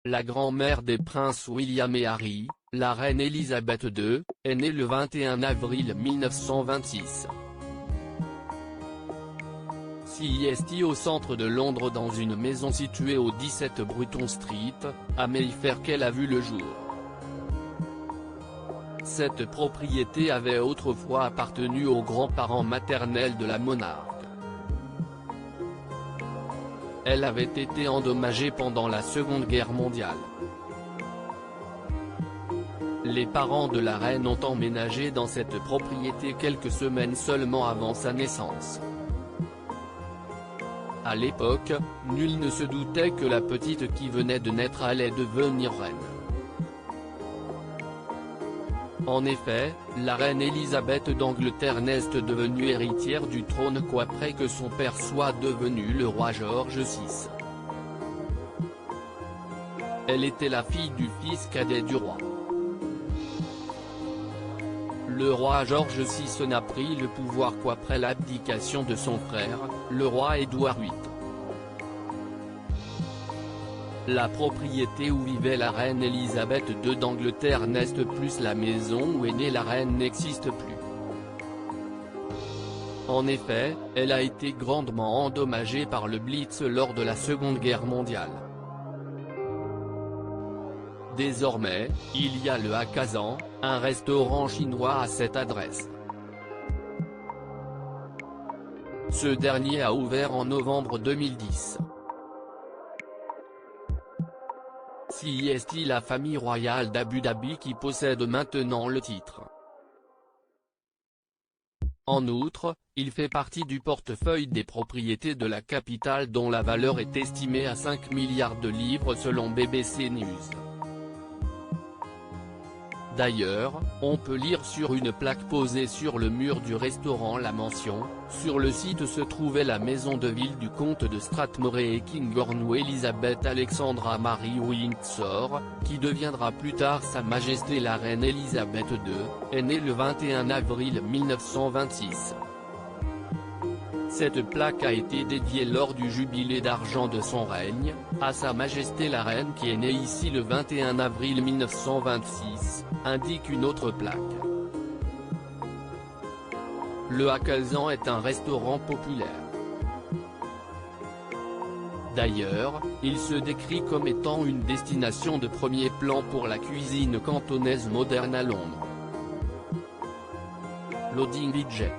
La grand-mère des princes William et Harry, la reine Elisabeth II, est née le 21 avril 1926. CEST au centre de Londres dans une maison située au 17 Bruton Street, à Mayfair qu'elle a vu le jour. Cette propriété avait autrefois appartenu aux grands-parents maternels de la monarque. Elle avait été endommagée pendant la Seconde Guerre mondiale. Les parents de la reine ont emménagé dans cette propriété quelques semaines seulement avant sa naissance. À l'époque, nul ne se doutait que la petite qui venait de naître allait devenir reine. En effet, la reine Elisabeth d'Angleterre n'est devenue héritière du trône qu'après que son père soit devenu le roi George VI. Elle était la fille du fils cadet du roi. Le roi George VI n'a pris le pouvoir qu'après l'abdication de son frère, le roi Édouard VIII. La propriété où vivait la reine Elisabeth II d'Angleterre n'est plus, la maison où est née la reine n'existe plus. En effet, elle a été grandement endommagée par le Blitz lors de la Seconde Guerre mondiale. Désormais, il y a le Hakkasan, un restaurant chinois à cette adresse. Ce dernier a ouvert en novembre 2010. CEST, la famille royale d'Abu Dhabi qui possède maintenant le titre. En outre, il fait partie du portefeuille des propriétés de la capitale dont la valeur est estimée à 5 milliards de livres selon BBC News. D'ailleurs, on peut lire sur une plaque posée sur le mur du restaurant la mention: sur le site se trouvait la maison de ville du comte de Strathmore et Kinghorn où Elisabeth Alexandra Marie Windsor, qui deviendra plus tard Sa Majesté la Reine Elisabeth II, est née le 21 avril 1926. Cette plaque a été dédiée lors du jubilé d'argent de son règne, à Sa Majesté la Reine qui est née ici le 21 avril 1926, indique une autre plaque. Le Hakkasan est un restaurant populaire. D'ailleurs, il se décrit comme étant une destination de premier plan pour la cuisine cantonaise moderne à Londres. Loading Budget.